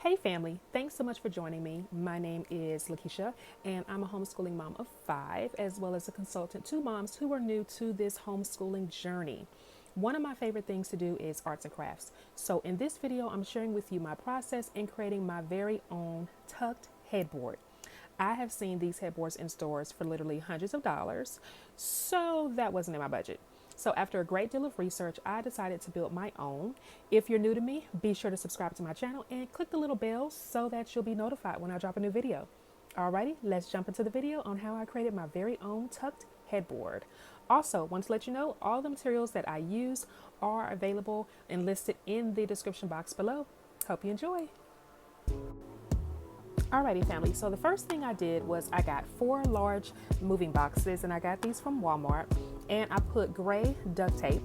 Hey family, thanks so much for joining me. My name is Lakeisha and I'm a homeschooling mom of 5 as well as a consultant to moms who are new to this homeschooling journey. One of my favorite things to do is arts and crafts. So in this video, I'm sharing with you my process in creating my very own tucked headboard. I have seen these headboards in stores for literally hundreds of dollars, so that wasn't in my budget. So after a great deal of research, I decided to build my own. If you're new to me, be sure to subscribe to my channel and click the little bell so that you'll be notified when I drop a new video. Alrighty, let's jump into the video on how I created my very own tucked headboard. Also, want to let you know all the materials that I use are available and listed in the description box below. Hope you enjoy. Alrighty family, so the first thing I did was I got 4 large moving boxes and I got these from Walmart, and I put gray duct tape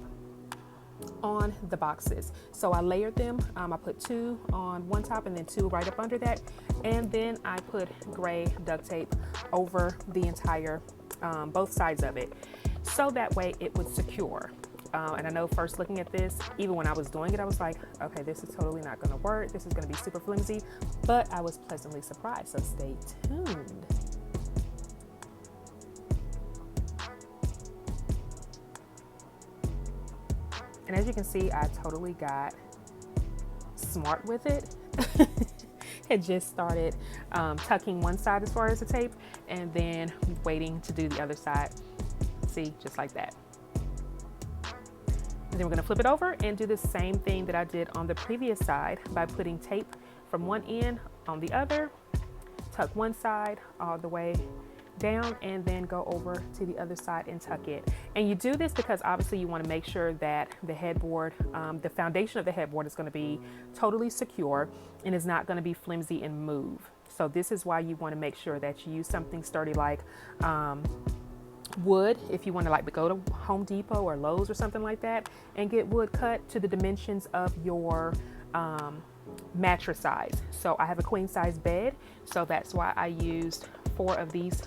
on the boxes. So I layered them. I put 2 on one top and then 2 right up under that, and then I put gray duct tape over the entire both sides of it, so that way it would secure. And I know first looking at this, even when I was doing it, I was like, okay, this is totally not going to work. This is going to be super flimsy, but I was pleasantly surprised. So stay tuned. And as you can see, I totally got smart with it. Had just started tucking one side as far as the tape and then waiting to do the other side. See, just like that. And then we're going to flip it over and do the same thing that I did on the previous side by putting tape from one end on the other, tuck one side all the way down, and then go over to the other side and tuck it. And you do this because obviously you want to make sure that the headboard, the foundation of the headboard is going to be totally secure and is not going to be flimsy and move. So this is why you want to make sure that you use something sturdy like wood. If you want to like go to Home Depot or Lowe's or something like that and get wood cut to the dimensions of your mattress size. So I have a queen size bed, so that's why I used 4 of these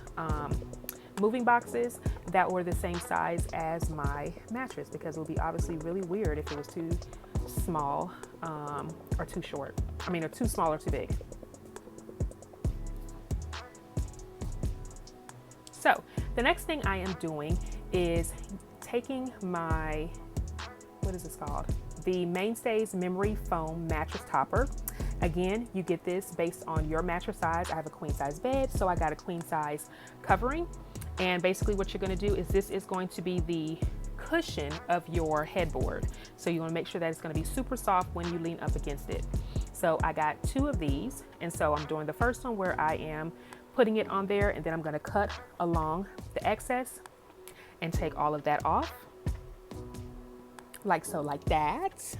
moving boxes that were the same size as my mattress, because it would be obviously really weird if it was too small or too short. I mean, or too small or too big. So the next thing I am doing is taking my, what is this called? The Mainstays Memory Foam Mattress Topper. Again, you get this based on your mattress size. I have a queen size bed, so I got a queen size covering. And basically what you're going to do is this is going to be the cushion of your headboard. So you want to make sure that it's going to be super soft when you lean up against it. So I got 2 of these, and so I'm doing the first one where I am putting it on there, and then I'm going to cut along the excess and take all of that off, like so, like that.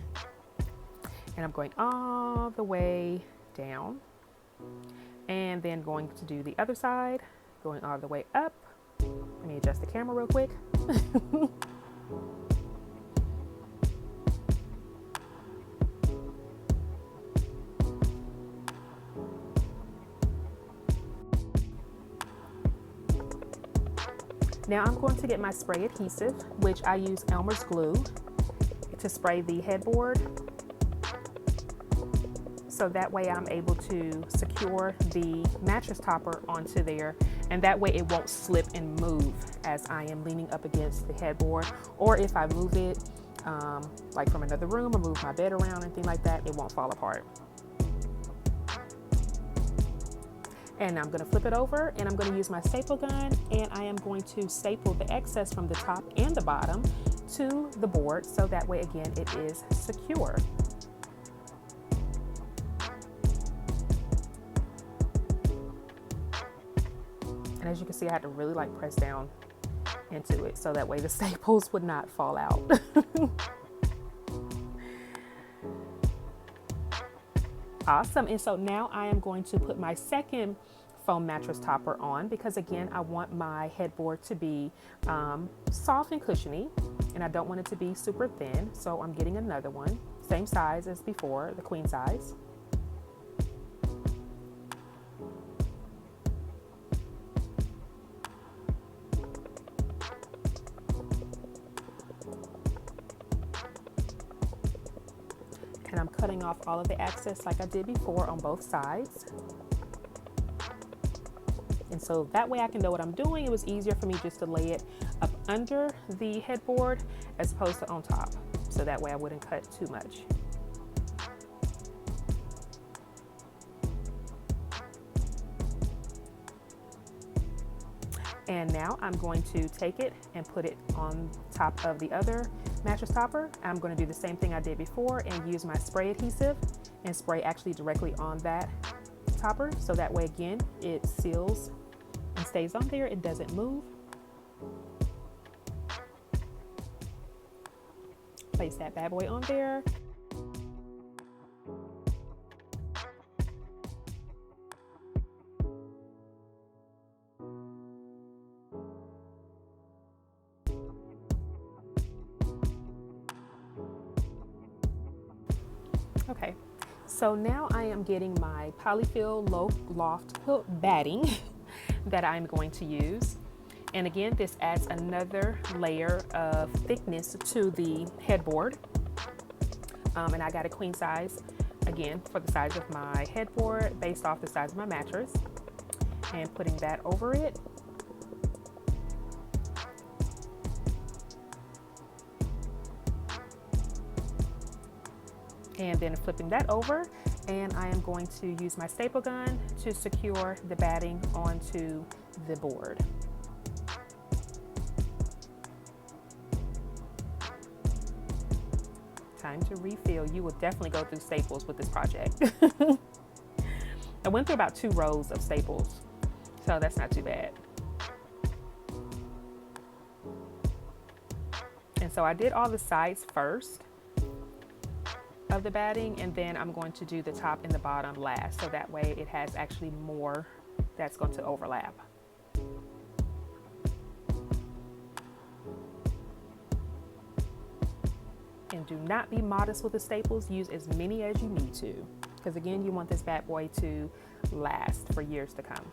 And I'm going all the way down, and then going to do the other side, going all the way up. Let me adjust the camera real quick. Now I'm going to get my spray adhesive, which I use Elmer's glue to spray the headboard, so that way I'm able to secure the mattress topper onto there, and that way it won't slip and move as I am leaning up against the headboard, or if I move it like from another room or move my bed around, anything like that, it won't fall apart. And I'm going to flip it over, and I'm going to use my staple gun, and I am going to staple the excess from the top and the bottom to the board, so that way again it is secure. And as you can see, I had to really like press down into it so that way the staples would not fall out. Awesome. And so now I am going to put my second foam mattress topper on, because again, I want my headboard to be soft and cushiony, and I don't want it to be super thin. So I'm getting another one, same size as before, the queen size. And I'm cutting cutting off all of the excess like I did before on both sides. And so that way I can know what I'm doing. It was easier for me just to lay it up under the headboard as opposed to on top. So that way I wouldn't cut too much. And now I'm going to take it and put it on top of the other mattress topper. I'm going to do the same thing I did before and use my spray adhesive and spray actually directly on that topper. So that way, again, it seals and stays on there. It doesn't move. Place that bad boy on there. Okay, so now I am getting my Poly-Fil Loft quilt batting that I'm going to use. And again, this adds another layer of thickness to the headboard. And I got a queen size, again, for the size of my headboard based off the size of my mattress. And putting that over it. And then flipping that over, and I am going to use my staple gun to secure the batting onto the board. Time to refill. You will definitely go through staples with this project. I went through about 2 rows of staples, so that's not too bad. And so I did all the sides first of the batting, and then I'm going to do the top and the bottom last, so that way it has actually more that's going to overlap. And do not be modest with the staples. Use as many as you need to, because again, you want this bad boy to last for years to come.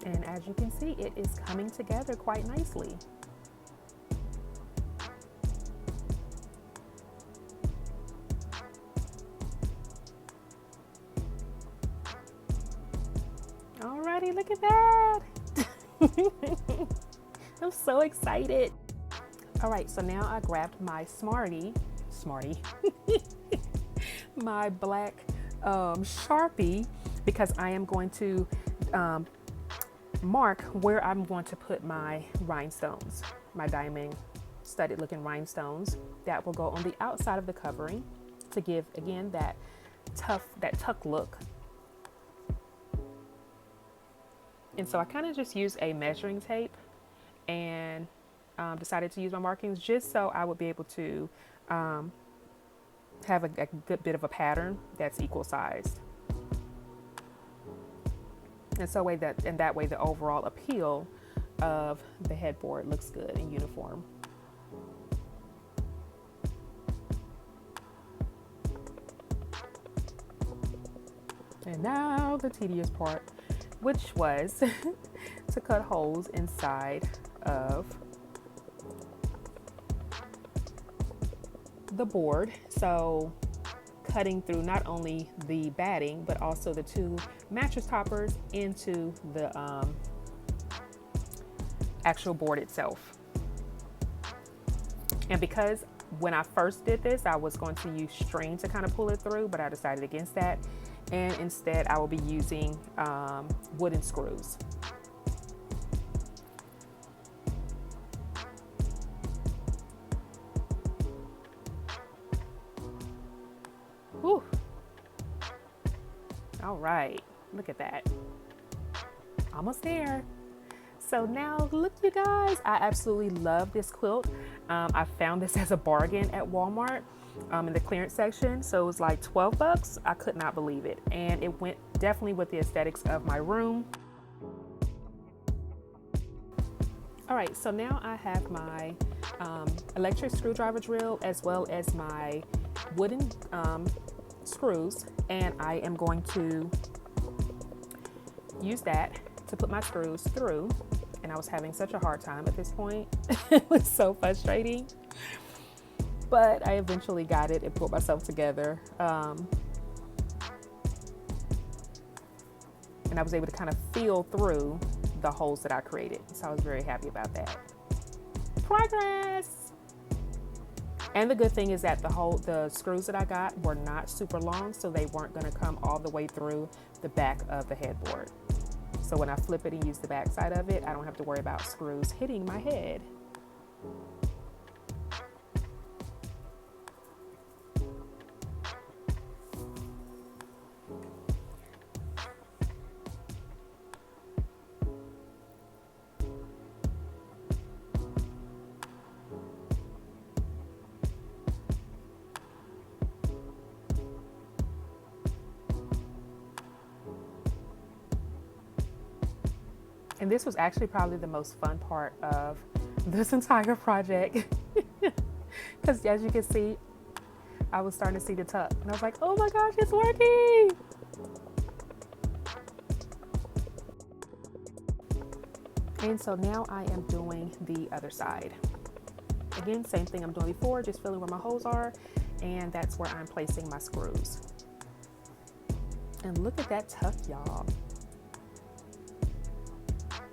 And as you can see, it is coming together quite nicely. Alrighty, look at that. I'm so excited. All right, so now I grabbed my Smartie, my black Sharpie, because I am going to mark where I'm going to put my rhinestones, my diamond studded looking rhinestones that will go on the outside of the covering to give, again, that tuck look. And so I kind of just used a measuring tape and decided to use my markings just so I would be able to have a good bit of a pattern that's equal sized. And so that way the overall appeal of the headboard looks good and uniform. And now the tedious part, which was to cut holes inside of the board. So cutting through not only the batting, but also the 2 mattress toppers into the actual board itself. And because when I first did this, I was going to use string to kind of pull it through, but I decided against that. And instead I will be using wooden screws. Whew. All right, look at that. Almost there. So now look, you guys, I absolutely love this quilt. I found this as a bargain at Walmart in the clearance section. So it was like 12 bucks. I could not believe it. And it went definitely with the aesthetics of my room. All right, so now I have my electric screwdriver drill as well as my wooden screws, and I am going to use that to put my screws through. And I was having such a hard time at this point. It was so frustrating, but I eventually got it and pulled myself together. And I was able to kind of feel through the holes that I created. So I was very happy about that. Progress! And the good thing is that the screws that I got were not super long, so they weren't gonna come all the way through the back of the headboard. So when I flip it and use the back side of it, I don't have to worry about screws hitting my head. And this was actually probably the most fun part of this entire project. Because as you can see, I was starting to see the tuck. And I was like, oh my gosh, it's working! And so now I am doing the other side. Again, same thing I'm doing before, just feeling where my holes are. And that's where I'm placing my screws. And look at that tuck, y'all.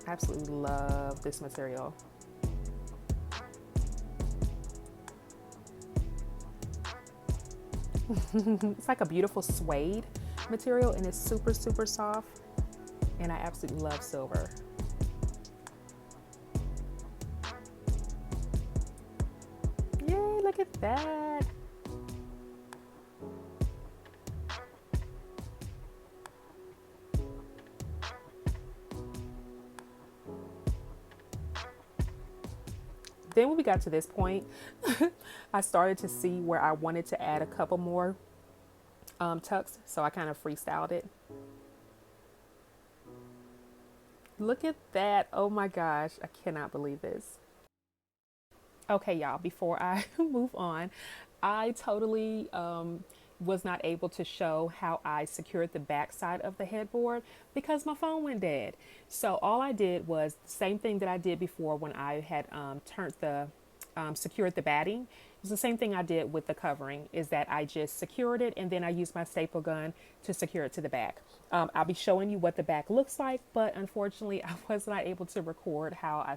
Absolutely love this material. It's like a beautiful suede material, and it's super, super soft. And I absolutely love silver. Yay, look at that. Then when we got to this point, I started to see where I wanted to add a couple more tucks, so I kind of freestyled it. Look at that. Oh my gosh, I cannot believe this. Okay, y'all, before I move on, I totally was not able to show how I secured the back side of the headboard because my phone went dead. So all I did was the same thing that I did before when I had secured the batting. It was the same thing I did with the covering, is that I just secured it and then I used my staple gun to secure it to the back. I'll be showing you what the back looks like, but unfortunately I was not able to record how I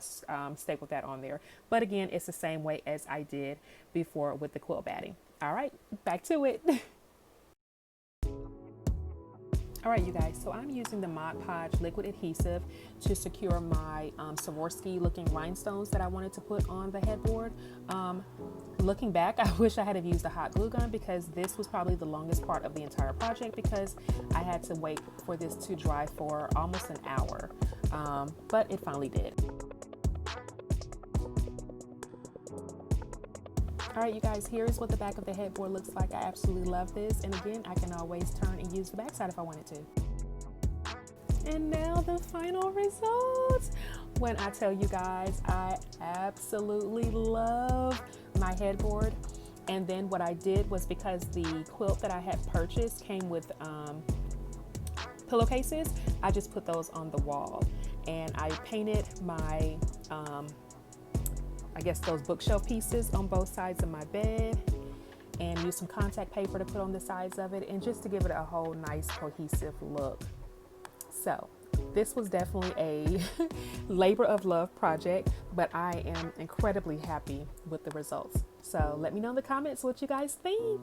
stapled that on there. But again, it's the same way as I did before with the quilt batting. All right, back to it. All right, you guys, so I'm using the Podge liquid adhesive to secure my Swarovski looking rhinestones that I wanted to put on the headboard. Looking back, I wish I had have used a hot glue gun because this was probably the longest part of the entire project because I had to wait for this to dry for almost an hour, but it finally did. All right, you guys, here's what the back of the headboard looks like. I absolutely love this. And again, I can always turn and use the back side if I wanted to. And now the final results. When I tell you guys, I absolutely love my headboard. And then what I did was, because the quilt that I had purchased came with pillowcases, I just put those on the wall. And I painted my I guess those bookshelf pieces on both sides of my bed and use some contact paper to put on the sides of it, and just to give it a whole nice cohesive look. So this was definitely a labor of love project, but I am incredibly happy with the results. So let me know in the comments what you guys think.